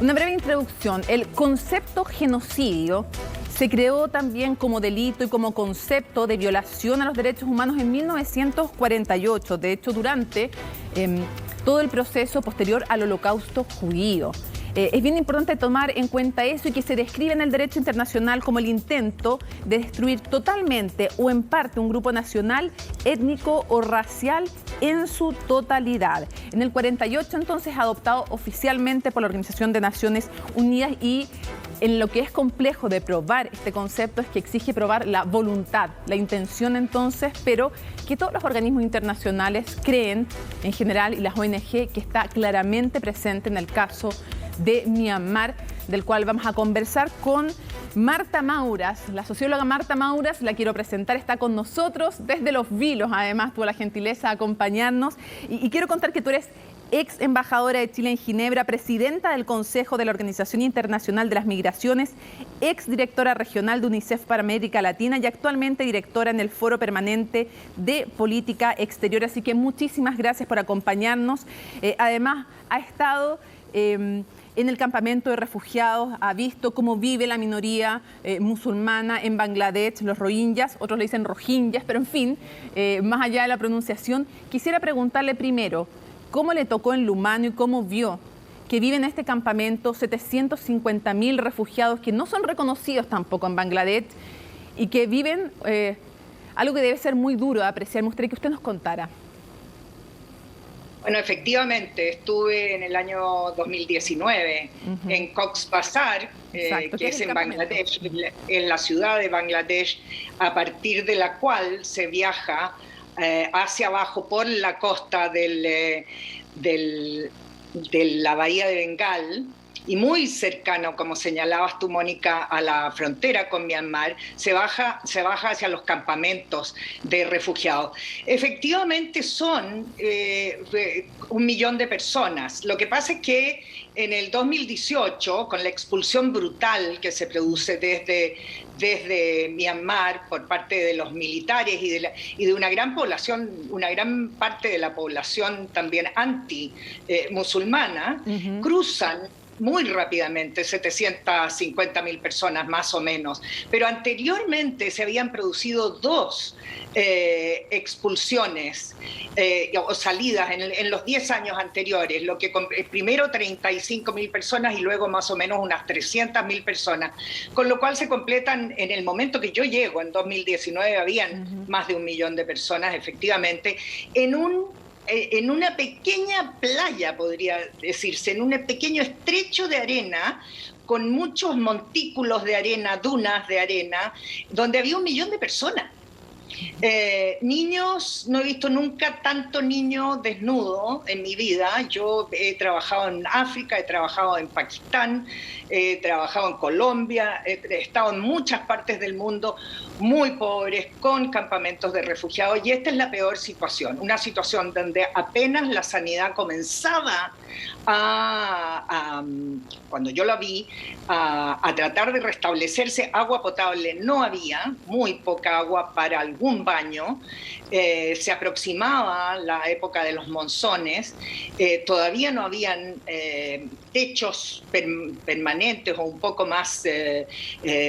Una breve introducción. El concepto genocidio se creó también como delito y como concepto de violación a los derechos humanos en 1948. De hecho, durante todo el proceso posterior al Holocausto judío. Es bien importante tomar en cuenta eso y que se describe en el derecho internacional como el intento de destruir totalmente o en parte un grupo nacional, étnico o racial en su totalidad. En el 48, entonces, adoptado oficialmente por la Organización de Naciones Unidas, y en lo que es complejo de probar este concepto es que exige probar la voluntad, la intención, entonces, pero que todos los organismos internacionales creen en general, y las ONG, que está claramente presente en el caso de Myanmar, del cual vamos a conversar con Marta Mauras. La socióloga Marta Mauras, la quiero presentar, está con nosotros desde Los Vilos, además tuvo la gentileza de acompañarnos. Y quiero contar que tú eres ex embajadora de Chile en Ginebra, presidenta del Consejo de la Organización Internacional de las Migraciones, ex directora regional de UNICEF para América Latina y actualmente directora en el Foro Permanente de Política Exterior. Así que muchísimas gracias por acompañarnos. Además, ha estado en el campamento de refugiados, ha visto cómo vive la minoría musulmana en Bangladesh, los rohingyas, otros le dicen rohingyas, pero en fin, más allá de la pronunciación, quisiera preguntarle primero, ¿cómo le tocó en Lumano y cómo vio que viven en este campamento 750.000 refugiados que no son reconocidos tampoco en Bangladesh y que viven algo que debe ser muy duro de apreciar? Me gustaría que usted nos contara. Bueno, efectivamente, estuve en el año 2019 en Cox's Bazar, que es en Bangladesh, en la ciudad de Bangladesh, a partir de la cual se viaja hacia abajo por la costa de la bahía de Bengal, y muy cercano, como señalabas tú, Mónica, a la frontera con Myanmar, se baja hacia los campamentos de refugiados. Efectivamente son 1 millón de personas. Lo que pasa es que en el 2018, con la expulsión brutal que se produce desde Myanmar por parte de los militares y de una gran población, una gran parte de la población también anti-musulmana, cruzan muy rápidamente 750.000 personas más o menos, pero anteriormente se habían producido 2 expulsiones o salidas en los 10 años anteriores, lo que primero 35.000 personas y luego más o menos unas 300.000 personas, con lo cual se completan, en el momento que yo llego, en 2019, habían más de 1 millón de personas, efectivamente, en una pequeña playa, podría decirse, en un pequeño estrecho de arena, con muchos montículos de arena, dunas de arena, donde había 1 millón de personas. Niños, no he visto nunca tanto niño desnudo en mi vida. Yo he trabajado en África, he trabajado en Pakistán, he trabajado en Colombia, he estado en muchas partes del mundo muy pobres, con campamentos de refugiados, y esta es la peor situación, una situación donde apenas la sanidad comenzaba cuando yo la vi, a tratar de restablecerse. Agua potable no había, muy poca agua para algún baño, se aproximaba la época de los monzones, todavía no habían techos permanentes o un poco más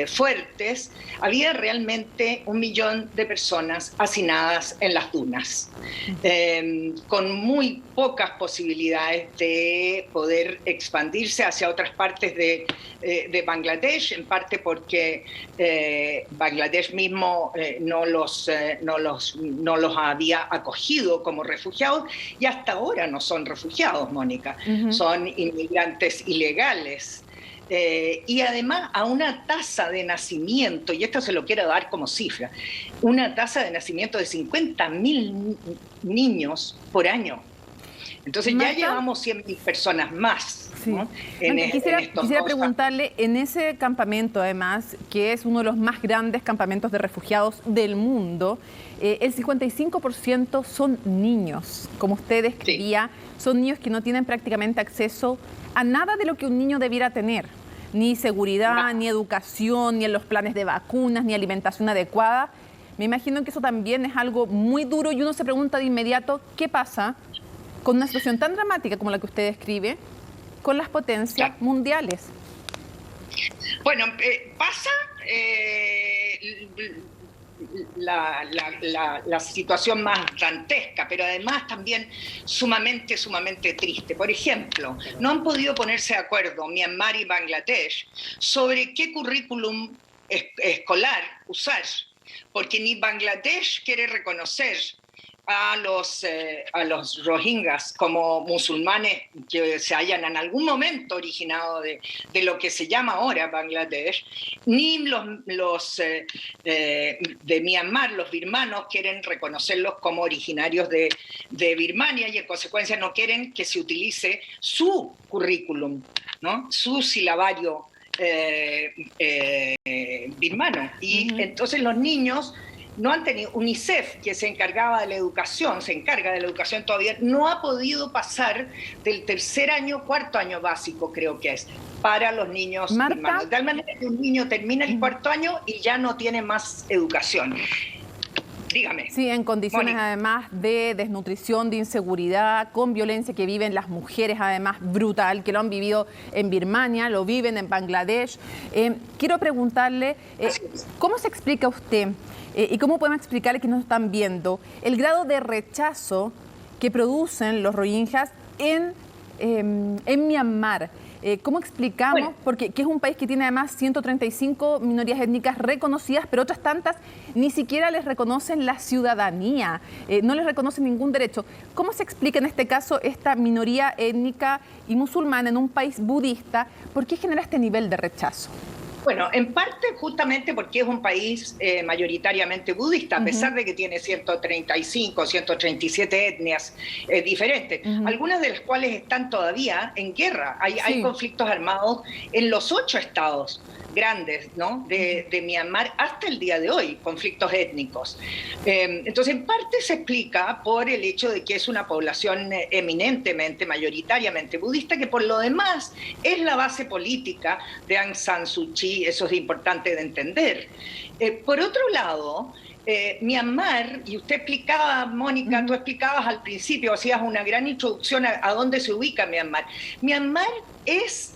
fuertes. Había realmente 1 millón de personas hacinadas en las dunas, con muy pocas posibilidades de poder expandirse hacia otras partes de Bangladesh, en parte porque Bangladesh mismo no los había acogido como refugiados, y hasta ahora no son refugiados, Mónica, son inmigrantes ilegales. Y además a una tasa de nacimiento, y esto se lo quiero dar como cifra, una tasa de nacimiento de 50.000 niños por año. Entonces ya llevamos 100.000 personas más. Sí. ¿No? Quisiera preguntarle, en ese campamento, además, que es uno de los más grandes campamentos de refugiados del mundo, el 55% son niños, como usted describía, son niños que no tienen prácticamente acceso a nada de lo que un niño debiera tener, ni seguridad, ni educación, ni en los planes de vacunas, ni alimentación adecuada. Me imagino que eso también es algo muy duro, y uno se pregunta de inmediato, ¿qué pasa con una situación tan dramática como la que usted describe? con las potencias mundiales. Bueno, pasa la situación más dantesca, pero además también sumamente, sumamente triste. Por ejemplo, no han podido ponerse de acuerdo Myanmar y Bangladesh sobre qué currículum escolar usar, porque ni Bangladesh quiere reconocer a los rohingyas como musulmanes que se hayan en algún momento originado de lo que se llama ahora Bangladesh, ni los de Myanmar, los birmanos, quieren reconocerlos como originarios de Birmania y en consecuencia no quieren que se utilice su currículum, ¿no? Su silabario birmano. Y entonces los niños no han tenido, UNICEF, que se encarga de la educación todavía, no ha podido pasar del tercer año, cuarto año básico, creo que es, para los niños birmanos. De tal manera que un niño termina el cuarto año y ya no tiene más educación. Dígame. Sí, en condiciones Mónica, además de desnutrición, de inseguridad, con violencia que viven las mujeres, además brutal, que lo han vivido en Birmania, lo viven en Bangladesh. Quiero preguntarle, ¿cómo se explica usted y cómo podemos explicarle que nos están viendo el grado de rechazo que producen los rohingyas en Myanmar? ¿Cómo explicamos? bueno, Porque que es un país que tiene además 135 minorías étnicas reconocidas, pero otras tantas ni siquiera les reconocen la ciudadanía, no les reconocen ningún derecho. ¿Cómo se explica en este caso esta minoría étnica y musulmana en un país budista? ¿Por qué genera este nivel de rechazo? Bueno, en parte justamente porque es un país mayoritariamente budista, a pesar de que tiene 135, 137 etnias diferentes, algunas de las cuales están todavía en guerra. Hay conflictos armados en los 8 estados grandes, ¿no?, de Myanmar hasta el día de hoy, conflictos étnicos. Entonces, en parte se explica por el hecho de que es una población eminentemente, mayoritariamente budista, que por lo demás es la base política de Aung San Suu Kyi. Eso es importante de entender. Por otro lado, Myanmar, y usted explicaba, Mónica, tú explicabas al principio, hacías una gran introducción a dónde se ubica Myanmar. Myanmar es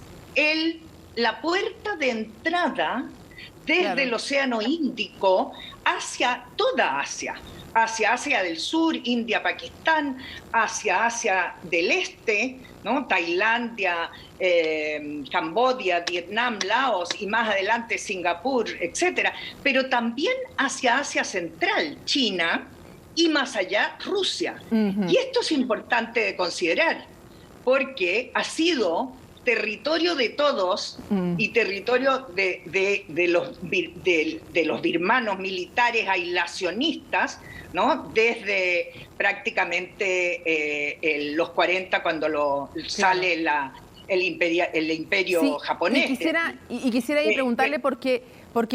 la puerta de entrada desde el Océano Índico hacia toda Asia. Hacia Asia del Sur, India, Pakistán, hacia Asia del Este, ¿no?, Tailandia, Camboya, Vietnam, Laos y más adelante Singapur, etcétera, pero también hacia Asia Central, China, y más allá Rusia. Y esto es importante de considerar, porque ha sido territorio de todos y territorio de los birmanos militares aislacionistas, ¿no?, desde prácticamente los 40, cuando sale el imperio japonés. Y quisiera preguntarle porque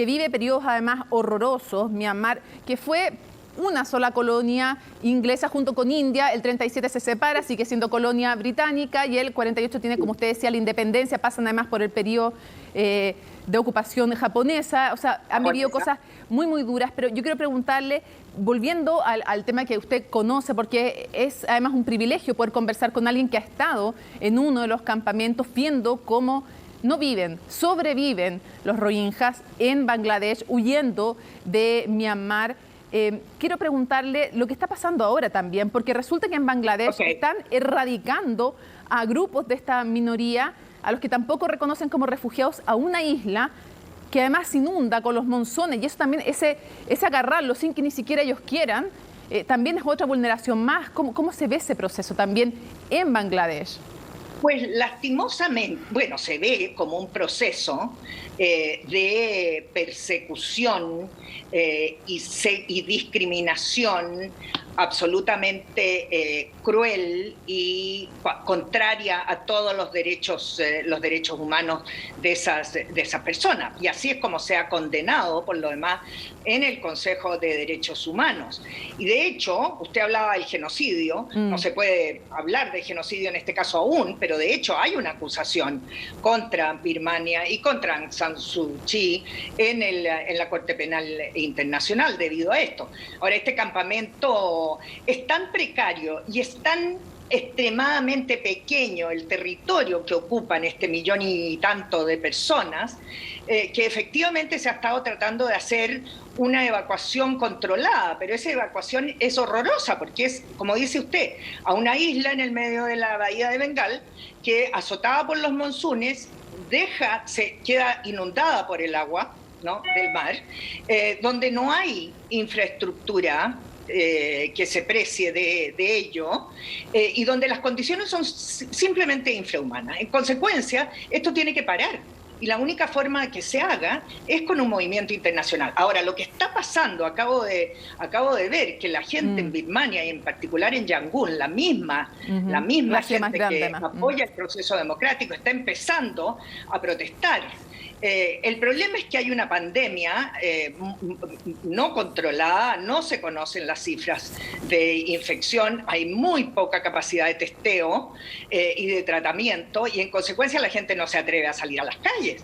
vive periodos además horrorosos, Myanmar, que fue una sola colonia inglesa junto con India, el 37 se separa, sigue siendo colonia británica y el 48 tiene, como usted decía, la independencia, pasan además por el periodo de ocupación japonesa, o sea, han vivido cosas muy, muy duras, pero yo quiero preguntarle, volviendo al tema que usted conoce, porque es además un privilegio poder conversar con alguien que ha estado en uno de los campamentos viendo cómo no viven, sobreviven los rohingyas en Bangladesh, huyendo de Myanmar. Quiero preguntarle lo que está pasando ahora también, porque resulta que en Bangladesh están erradicando a grupos de esta minoría, a los que tampoco reconocen como refugiados, a una isla que además se inunda con los monzones, y eso también, ese agarrarlo sin que ni siquiera ellos quieran, también es otra vulneración más. ¿Cómo se ve ese proceso también en Bangladesh? Pues lastimosamente, bueno, se ve como un proceso de persecución y discriminación absolutamente cruel y contraria a todos los derechos humanos de esas personas. Y así es como se ha condenado, por lo demás, en el Consejo de Derechos Humanos. Y de hecho, usted hablaba del genocidio, no se puede hablar de genocidio en este caso aún, pero de hecho hay una acusación contra Birmania y contra Aung San Suu Kyi en la Corte Penal Internacional debido a esto. Ahora, este campamento es tan precario y es tan extremadamente pequeño el territorio que ocupan este 1.000.000 y tanto de personas, que efectivamente se ha estado tratando de hacer una evacuación controlada, pero esa evacuación es horrorosa porque es, como dice usted, a una isla en el medio de la bahía de Bengal que, azotada por los monzones, se queda inundada por el agua, ¿no?, del mar, donde no hay infraestructura que se precie de ello, y donde las condiciones son simplemente infrahumanas. En consecuencia, esto tiene que parar. Y la única forma de que se haga es con un movimiento internacional. Ahora, lo que está pasando, acabo de ver que la gente en Birmania y en particular en Yangon, la misma gente que apoya el proceso democrático, está empezando a protestar. El problema es que hay una pandemia no controlada, no se conocen las cifras de infección, hay muy poca capacidad de testeo y de tratamiento, y en consecuencia la gente no se atreve a salir a las calles.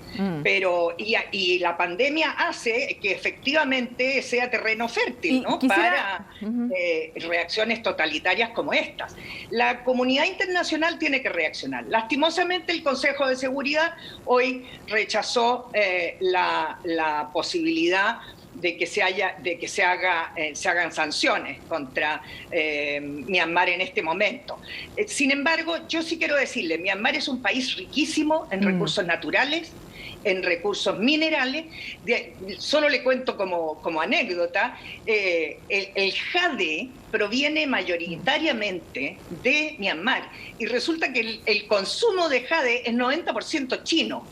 Y la pandemia hace que efectivamente sea terreno fértil, ¿no?, para reacciones totalitarias como estas. La comunidad internacional tiene que reaccionar. Lastimosamente, el Consejo de Seguridad hoy rechazó la posibilidad de que se hagan sanciones contra Myanmar en este momento. Sin embargo, yo sí quiero decirle, Myanmar es un país riquísimo en recursos naturales, en recursos minerales. Solo le cuento como anécdota, el jade proviene mayoritariamente de Myanmar, y resulta que el consumo de jade es 90% chino.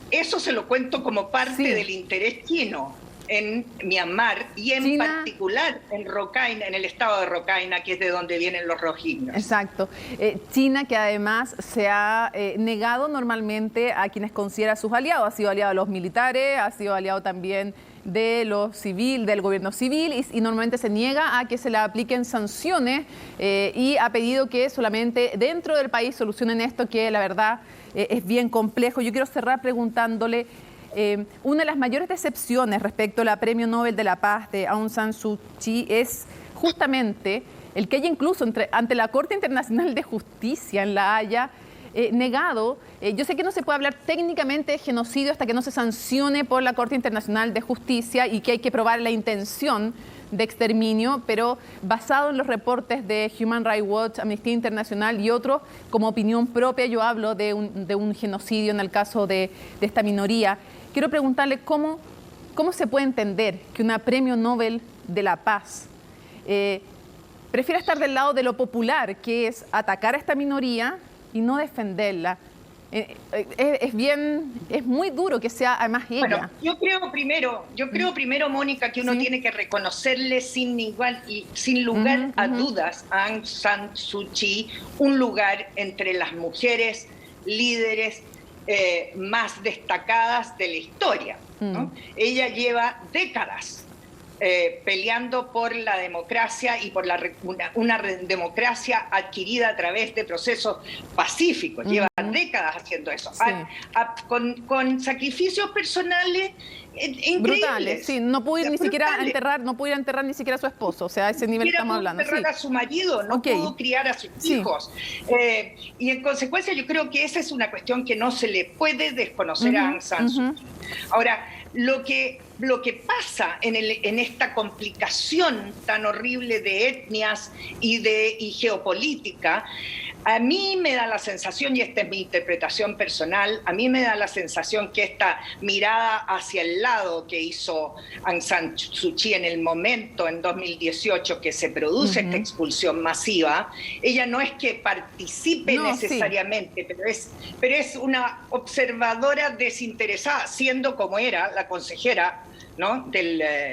Eso se lo cuento como parte del interés chino en Myanmar y en particular en Roraima, en el estado de Roraima, que es de donde vienen los rohingyas. Exacto. China, que además se ha negado normalmente a quienes considera sus aliados. Ha sido aliado de los militares, ha sido aliado también de del gobierno civil, y normalmente se niega a que se le apliquen sanciones, y ha pedido que solamente dentro del país solucionen esto, que la verdad es bien complejo. Yo quiero cerrar preguntándole, una de las mayores decepciones respecto a la Premio Nobel de la Paz de Aung San Suu Kyi es justamente el que ella incluso ante la Corte Internacional de Justicia en La Haya negado. Yo sé que no se puede hablar técnicamente de genocidio hasta que no se sancione por la Corte Internacional de Justicia, y que hay que probar la intención de exterminio, pero basado en los reportes de Human Rights Watch, Amnistía Internacional y otros, como opinión propia, yo hablo de un genocidio en el caso de esta minoría. Quiero preguntarle cómo se puede entender que una Premio Nobel de la Paz prefiera estar del lado de lo popular, que es atacar a esta minoría y no defenderla. Es muy duro que sea además ella. Bueno, yo creo primero, Mónica, que uno tiene que reconocerle sin lugar a dudas a Aung San Suu Kyi un lugar entre las mujeres líderes más destacadas de la historia, ¿no? Ella lleva décadas peleando por la democracia y por una democracia adquirida a través de procesos pacíficos. Lleva décadas haciendo eso, con sacrificios personales increíbles. Brutales, sí. No pudo ir ni siquiera a enterrar, ni siquiera a su esposo. O sea, a ese nivel estamos hablando. No pudo enterrar a su marido, no pudo criar a sus hijos. Y en consecuencia yo creo que esa es una cuestión que no se le puede desconocer a Aung San Suu Kyi. Ahora, lo que pasa en esta complicación tan horrible de etnias y geopolítica, a mí me da la sensación, y esta es mi interpretación personal, a mí me da la sensación que esta mirada hacia el lado que hizo Aung San Suu Kyi en el momento, en 2018, que se produce esta expulsión masiva, ella no es que participe necesariamente, pero es una observadora desinteresada, siendo como era la consejera, ¿no?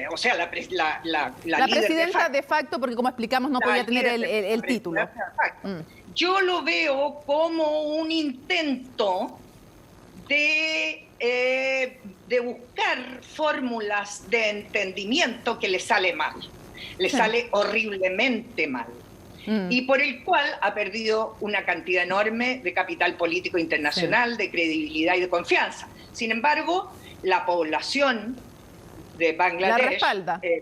O sea, la presidenta de facto, porque como explicamos no podía tener el título. Yo lo veo como un intento de buscar fórmulas de entendimiento que le sale mal, sale horriblemente mal, y por el cual ha perdido una cantidad enorme de capital político internacional, de credibilidad y de confianza. Sin embargo, la población de Bangladesh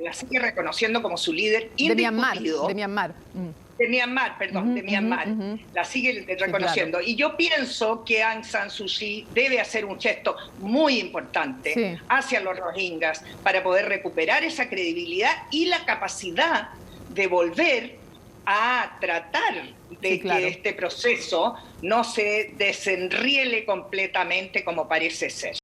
la sigue reconociendo como su líder indiscutido. De Myanmar. De Myanmar, perdón, de Myanmar. La sigue reconociendo. Sí, claro. Y yo pienso que Aung San Suu Kyi debe hacer un gesto muy importante hacia los rohingyas para poder recuperar esa credibilidad y la capacidad de volver a tratar de que este proceso no se desenriele completamente como parece ser.